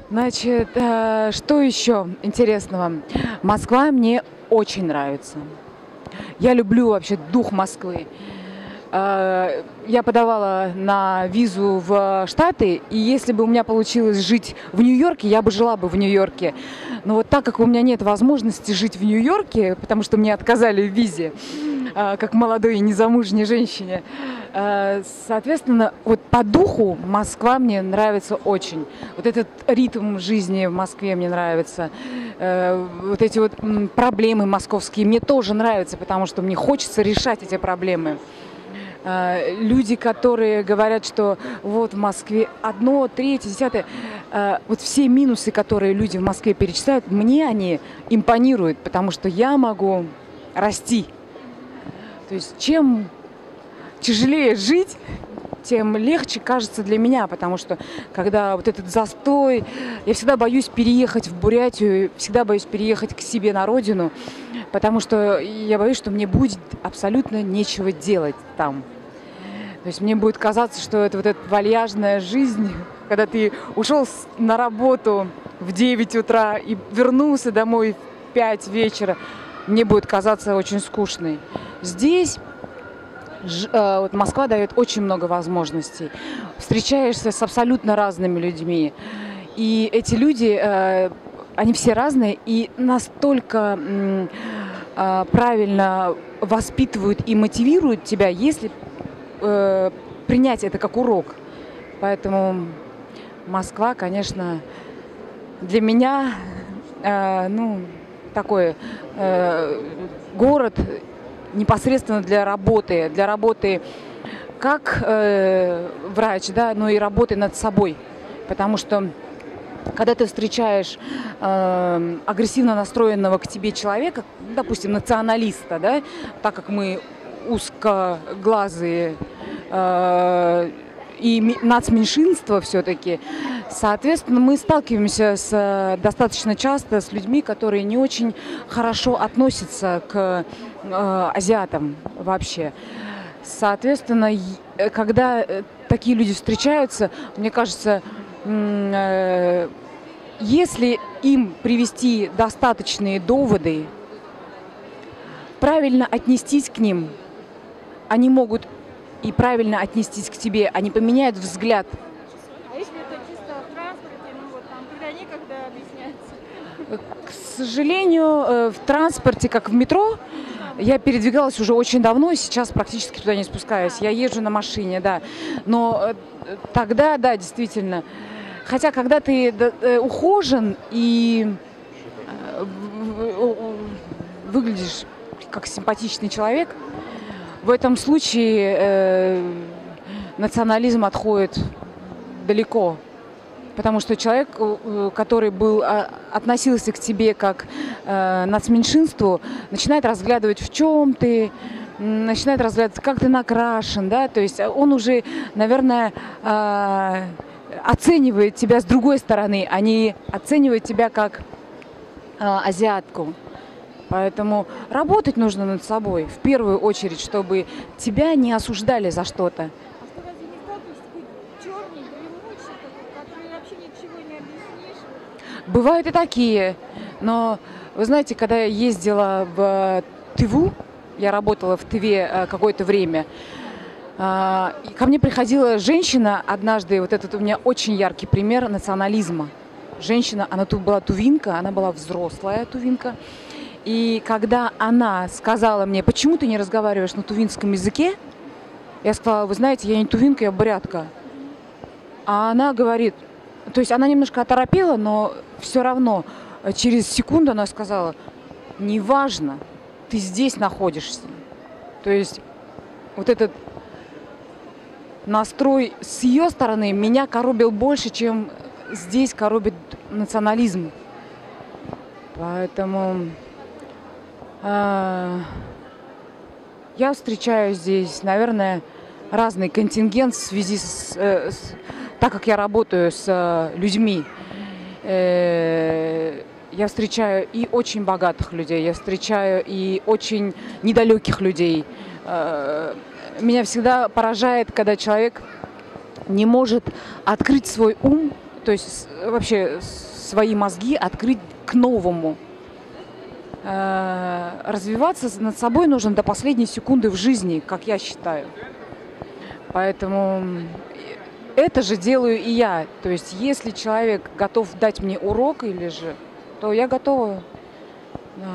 Значит, что еще интересного? Москва мне очень нравится. Я люблю вообще дух Москвы. Я подавала на визу в Штаты, и если бы у меня получилось жить в Нью-Йорке, я бы жила бы в Нью-Йорке. Но вот так как у меня нет возможности жить в Нью-Йорке, потому что мне отказали в визе, как молодой и незамужней женщине, соответственно, вот по духу Москва мне нравится очень. Вот этот ритм жизни в Москве мне нравится. Вот эти вот проблемы московские мне тоже нравятся, потому что мне хочется решать эти проблемы. Люди, которые говорят, что вот в Москве одно, третье, десятое, вот все минусы, которые люди в Москве перечисляют, мне они импонируют, потому что я могу расти. То есть чем тяжелее жить, тем легче кажется для меня, потому что когда вот этот застой, я всегда боюсь переехать в Бурятию, всегда боюсь переехать к себе на родину, потому что я боюсь, что мне будет абсолютно нечего делать там. То есть мне будет казаться, что это вот эта вальяжная жизнь, когда ты ушел на работу в 9 утра и вернулся домой в 5 вечера, мне будет казаться очень скучной. Здесь вот Москва дает очень много возможностей. Встречаешься с абсолютно разными людьми. И эти люди, они все разные и настолько правильно воспитывают и мотивируют тебя, если принять это как урок. Поэтому Москва, конечно, для меня такой город непосредственно для работы как врач, да, но и работы над собой. Потому что когда ты встречаешь агрессивно настроенного к тебе человека, допустим, националиста, да, так как мы узкоглазые и нацменьшинство все-таки, соответственно, мы сталкиваемся достаточно часто с людьми, которые не очень хорошо относятся к азиатам вообще. Соответственно, когда такие люди встречаются, мне кажется, если им привести достаточные доводы, правильно отнестись к ним, они могут и правильно отнестись к тебе, они поменяют взгляд. А если это чисто в транспорте, там, когда некогда объясняется? К сожалению, в транспорте, как в метро, я передвигалась уже очень давно, и сейчас практически туда не спускаюсь. Я езжу на машине, да. Но тогда, да, действительно. Хотя, когда ты ухожен и выглядишь как симпатичный человек, в этом случае национализм отходит далеко. Потому что человек, который относился к тебе как нацменьшинству, начинает разглядывать, в чем ты, начинает разглядывать, как ты накрашен, да, то есть он уже, наверное, оценивает тебя с другой стороны, а не оценивает тебя как азиатку. Поэтому работать нужно над собой в первую очередь, чтобы тебя не осуждали за что-то. А что, разве не сталкиваешься с такой черной, дремучей, которой вообще ничего не объяснишь? Бывают и такие, но вы знаете, когда я ездила в Тыву, я работала в Тыве какое-то время, ко мне приходила женщина однажды, вот этот у меня очень яркий пример национализма. Женщина, она тут была тувинка, она была взрослая тувинка. И когда она сказала мне, почему ты не разговариваешь на тувинском языке, я сказала, вы знаете, я не тувинка, я бурятка. А она говорит, то есть она немножко оторопела, но все равно через секунду она сказала, неважно, ты здесь находишься. То есть вот этот настрой с ее стороны меня коробил больше, чем здесь коробит национализм. Поэтому я встречаю здесь, наверное, разный контингент в связи так как я работаю с людьми. Я встречаю и очень богатых людей, я встречаю и очень недалеких людей. Меня всегда поражает, когда человек не может открыть свой ум, то есть вообще свои мозги открыть к новому. Развиваться над собой нужно до последней секунды в жизни, как я считаю. Поэтому это же делаю и я. То есть если человек готов дать мне урок или же, то я готова. Да.